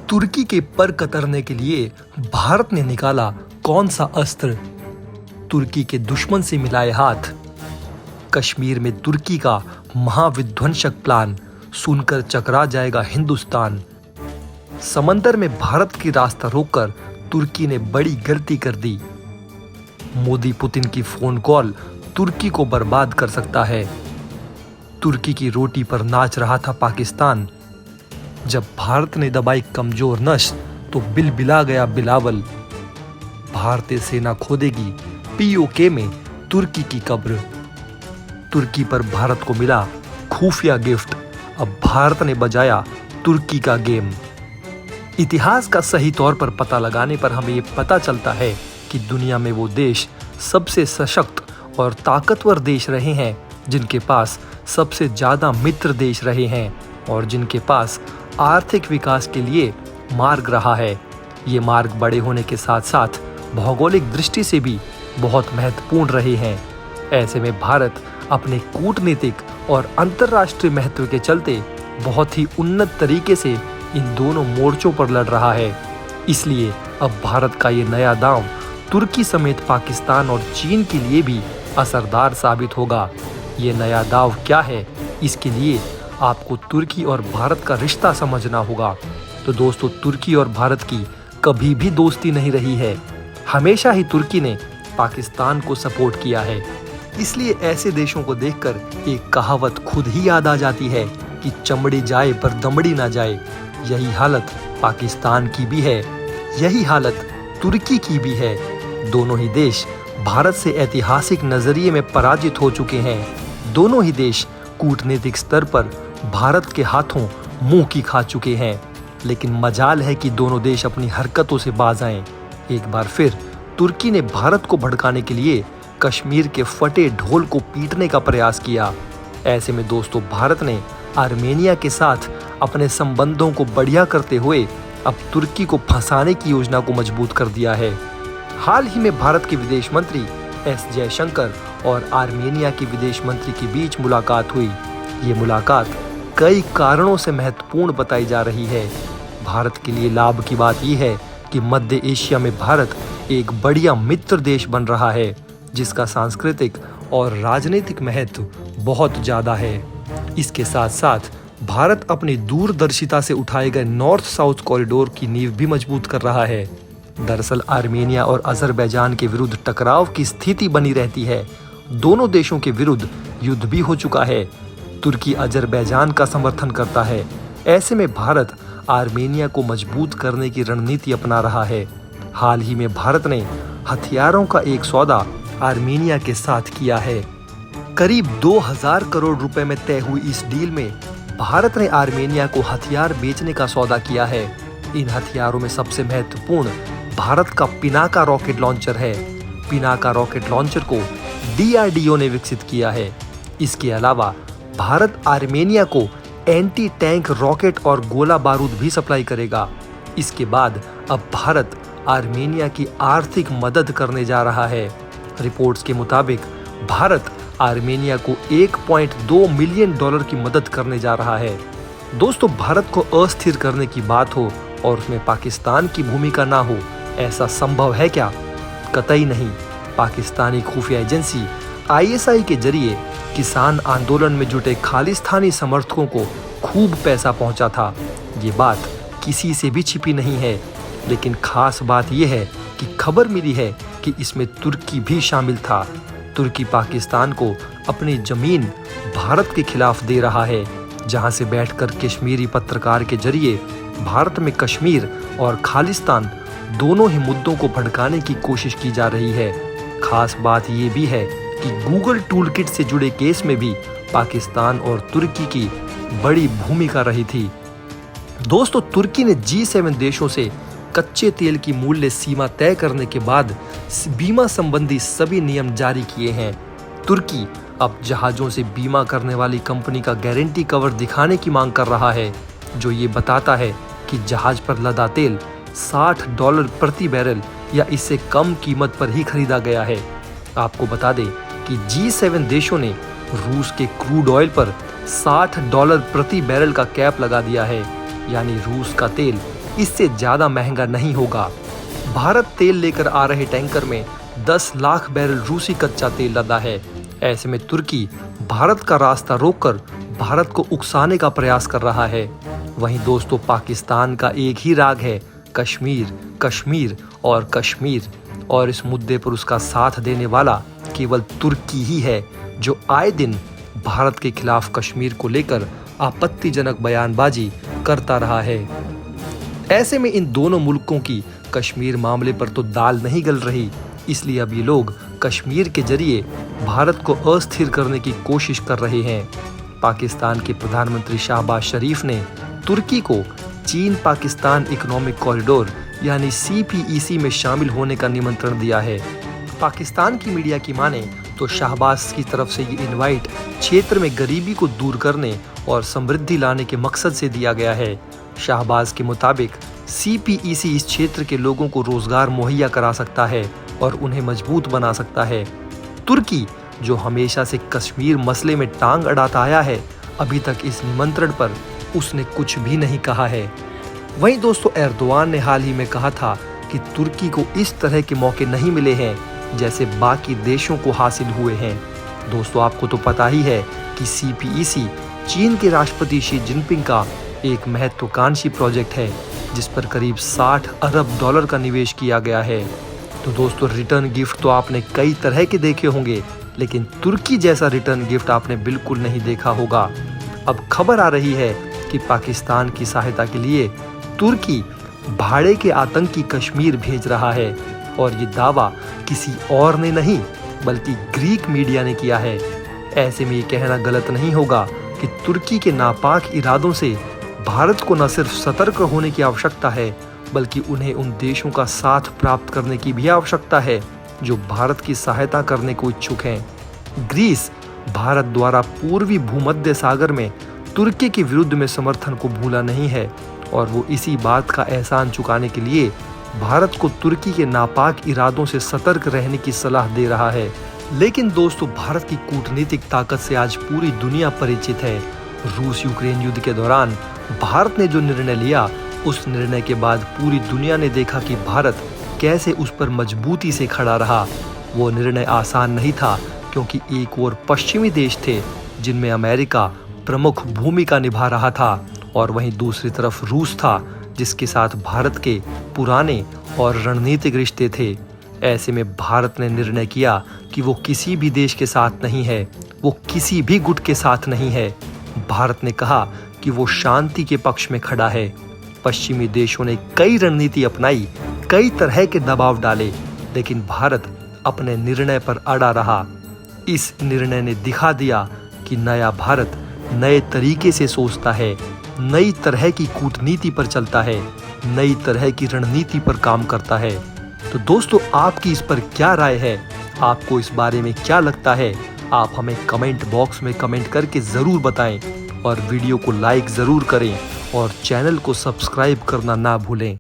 तुर्की के पर कतरने के लिए भारत ने निकाला कौन सा अस्त्र? तुर्की के दुश्मन से मिलाए हाथ। कश्मीर में तुर्की का महाविध्वंसक प्लान सुनकर चकरा जाएगा हिंदुस्तान। समंदर में भारत की रास्ता रोककर तुर्की ने बड़ी गलती कर दी। मोदी पुतिन की फोन कॉल तुर्की को बर्बाद कर सकता है। तुर्की की रोटी पर नाच रहा था पाकिस्तान। जब भारत ने दबाई कमजोर नस तो बिलबिला गया बिलावल। भारतीय सेना खोदेगी पीओके में तुर्की की कब्र। तुर्की पर भारत को मिला खुफिया गिफ्ट। अब भारत ने बजाया तुर्की का गेम। इतिहास का सही तौर पर पता लगाने पर हमें ये पता चलता है कि दुनिया में वो देश सबसे सशक्त और ताकतवर देश रहे हैं जिनके पास सबसे ज्यादा मित्र देश रहे हैं और जिनके पास आर्थिक विकास के लिए मार्ग रहा है। ये मार्ग बड़े होने के साथ साथ भौगोलिक दृष्टि से भी बहुत महत्वपूर्ण रहे हैं। ऐसे में भारत अपने कूटनीतिक और अंतर्राष्ट्रीय महत्व के चलते बहुत ही उन्नत तरीके से इन दोनों मोर्चों पर लड़ रहा है। इसलिए अब भारत का ये नया दांव तुर्की समेत पाकिस्तान और चीन के लिए भी असरदार साबित होगा। ये नया दांव क्या है, इसके लिए आपको तुर्की और भारत का रिश्ता समझना होगा। तो दोस्तों, तुर्की और भारत की कभी भी दोस्ती नहीं रही है। हमेशा ही तुर्की ने पाकिस्तान को सपोर्ट किया है। इसलिए ऐसे देशों को देखकर एक कहावत खुद ही याद आ जाती है कि चमड़ी जाए पर दमड़ी ना जाए। यही हालत पाकिस्तान की भी है, यही हालत तुर्की की भी है। दोनों ही देश भारत से ऐतिहासिक नजरिए में पराजित हो चुके हैं। दोनों ही देश कूटनीतिक स्तर पर भारत के हाथों मुंह की खा चुके हैं। लेकिन मजाल है कि दोनों देश अपनी हरकतों से बाज आएं। एक बार फिर तुर्की ने भारत को भड़काने के लिए कश्मीर के फटे ढोल को पीटने का प्रयास किया। ऐसे में दोस्तों, भारत ने आर्मेनिया के साथ अपने संबंधों को बढ़िया करते हुए अब तुर्की को फंसाने की योजना को मजबूत कर दिया है। हाल ही में भारत के विदेश मंत्री एस जयशंकर और आर्मेनिया के विदेश मंत्री के बीच मुलाकात हुई। ये मुलाकात कई कारणों से महत्वपूर्ण बताई जा रही है। भारत के लिए लाभ की बात यह है कि मध्य एशिया में भारत एक बढ़िया मित्र देश बन रहा है जिसका सांस्कृतिक और राजनीतिक महत्व बहुत ज्यादा है। इसके साथ साथ भारत अपनी दूरदर्शिता से उठाए गए नॉर्थ साउथ कॉरिडोर की नींव भी मजबूत कर रहा है। दरअसल आर्मेनिया और अजरबैजान के विरुद्ध टकराव की स्थिति बनी रहती है। दोनों देशों के विरुद्ध युद्ध भी हो चुका है। तुर्की अजरबैजान का समर्थन करता है। ऐसे में भारत आर्मेनिया को मजबूत करने की रणनीति अपना रहा है। हाल ही में भारत ने हथियारों का एक सौदा आर्मेनिया के साथ किया है। करीब 2000 करोड़ रुपए में तय हुई इस डील में भारत ने आर्मेनिया को हथियार बेचने का सौदा किया है। इन हथियारों में सबसे महत्वपूर्ण भारत का पिनाका रॉकेट लॉन्चर है। पिनाका रॉकेट लॉन्चर को डीआरडीओ ने विकसित किया है। इसके अलावा भारत आर्मेनिया को एंटी टैंक रॉकेट और गोला बारूद भी सप्लाई करेगा। इसके बाद अब भारत आर्मेनिया की आर्थिक मदद करने जा रहा है। रिपोर्ट्स के मुताबिक भारत आर्मेनिया को $1.2 मिलियन की मदद करने जा रहा है। दोस्तों, भारत को अस्थिर करने की बात हो और उसमें पाकिस्तान की भूमिका ना हो, ऐसा संभव है क्या? कतई नहीं। पाकिस्तानी खुफिया एजेंसी आईएसआई के जरिए किसान आंदोलन में जुटे खालिस्तानी समर्थकों को खूब पैसा पहुंचा था। ये बात किसी से भी छिपी नहीं है। लेकिन खास बात यह है कि खबर मिली है कि इसमें तुर्की भी शामिल था। तुर्की पाकिस्तान को अपनी जमीन भारत के खिलाफ दे रहा है, जहां से बैठकर कश्मीरी पत्रकार के जरिए भारत में कश्मीर और खालिस्तान दोनों ही मुद्दों को भड़काने की कोशिश की जा रही है। खास बात ये भी है कि गूगल टूलकिट से जुड़े केस में भी पाकिस्तान और तुर्की की बड़ी भूमिका रही थी। दोस्तों, तुर्की ने G7 देशों से कच्चे तेल की मूल्य सीमा तय करने के बाद बीमा संबंधी सभी नियम जारी किए हैं। तुर्की अब जहाजों से बीमा करने वाली कंपनी का गारंटी कवर दिखाने की मांग कर रहा है, जो ये बताता है कि जहाज पर लदा तेल $60 प्रति बैरल या इससे कम कीमत पर ही खरीदा गया है। आपको बता दें कि G7 देशों ने रूस के क्रूड ऑयल पर $60 प्रति बैरल का कैप लगा दिया है, यानी रूस का तेल इससे ज्यादा महंगा नहीं होगा। भारत तेल लेकर आ रहे टैंकर में 10 लाख बैरल रूसी कच्चा तेल लदा है। ऐसे में तुर्की भारत का रास्ता रोककर भारत को उकसाने का प्रयास कर रहा है। वहीं दोस्तों, पाकिस्तान का एक ही राग है, कश्मीर, कश्मीर और कश्मीर, और इस मुद्दे पर उसका साथ देने वाला केवल तुर्की ही है, जो आए दिन भारत के खिलाफ कश्मीर को लेकर आपत्तिजनक बयानबाजी करता रहा है। ऐसे में इन दोनों मुल्कों की कश्मीर मामले पर तो दाल नहीं गल रही, इसलिए अब ये लोग कश्मीर के जरिए भारत को अस्थिर करने की कोशिश कर रहे हैं। पाकिस्तान के प्रधानमंत्री शहबाज शरीफ ने तुर्की को चीन पाकिस्तान इकोनॉमिक कॉरिडोर यानी CPEC में शामिल होने का निमंत्रण दिया है। पाकिस्तान की मीडिया की माने तो शहबाज की तरफ से ये इनवाइट क्षेत्र में गरीबी को दूर करने और समृद्धि लाने के मकसद से दिया गया है। शहबाज के मुताबिक CPEC इस क्षेत्र के लोगों को रोजगार मुहैया करा सकता है और उन्हें मजबूत बना सकता है। तुर्की, जो हमेशा से कश्मीर मसले में टांग अड़ाता आया है, अभी तक इस निमंत्रण पर उसने कुछ भी नहीं कहा है। वहीं दोस्तों, एर्दोआन ने हाल ही में कहा था कि तुर्की को इस तरह के मौके नहीं मिले हैं जैसे बाकी देशों को हासिल हुए हैं। दोस्तों, आपको तो पता ही है कि CPEC चीन के राष्ट्रपति शी जिनपिंग का एक महत्वाकांक्षी प्रोजेक्ट है, जिस पर करीब 60 अरब डॉलर का निवेश किया गया है। तो दोस्तों, रिटर्न गिफ्ट तो आपने कई तरह के देखे होंगे, लेकिन तुर्की जैसा रिटर्न गिफ्ट आपने बिल्कुल नहीं देखा होगा। अब खबर आ रही है कि पाकिस्तान की सहायता के लिए तुर्की भाड़े के आतंकी कश्मीर भेज रहा है, और ये दावा किसी और ने नहीं बल्कि ग्रीक मीडिया ने किया है। ऐसे में ये कहना गलत नहीं होगा कि तुर्की के नापाक इरादों से भारत को न सिर्फ सतर्क होने की आवश्यकता है, बल्कि उन्हें उन देशों का साथ प्राप्त करने की भी आवश्यकता है जो भारत की सहायता करने को इच्छुक हैं। ग्रीस भारत द्वारा पूर्वी भूमध्य सागर में तुर्की के विरुद्ध में समर्थन को भूला नहीं है, और वो इसी बात का एहसान चुकाने के लिए भारत को तुर्की के नापाक इरादों से सतर्क रहने की सलाह दे रहा है। लेकिन दोस्तों, भारत की कूटनीतिक ताकत से आज पूरी दुनिया परिचित है। रूस यूक्रेन युद्ध के दौरान भारत ने जो निर्णय लिया, उस निर्णय के बाद पूरी दुनिया ने देखा कि भारत कैसे उस पर मजबूती से खड़ा रहा। वो निर्णय आसान नहीं था, क्योंकि एक ओर पश्चिमी देश थे जिनमें अमेरिका प्रमुख भूमिका निभा रहा था, और वहीं दूसरी तरफ रूस था जिसके साथ भारत के पुराने और रणनीतिक रिश्ते थे। ऐसे में भारत ने निर्णय किया कि वो किसी भी देश के साथ नहीं है, वो किसी भी गुट के साथ नहीं है। भारत ने कहा कि वो शांति के पक्ष में खड़ा है। पश्चिमी देशों ने कई रणनीति अपनाई, कई तरह के दबाव डाले, लेकिन भारत अपने निर्णय पर अड़ा रहा। इस निर्णय ने दिखा दिया कि नया भारत नए तरीके से सोचता है, नई तरह की कूटनीति पर चलता है, नई तरह की रणनीति पर काम करता है। तो दोस्तों, आपकी इस पर क्या राय है? आपको इस बारे में क्या लगता है? आप हमें कमेंट बॉक्स में कमेंट करके ज़रूर बताएं, और वीडियो को लाइक ज़रूर करें और चैनल को सब्सक्राइब करना ना भूलें।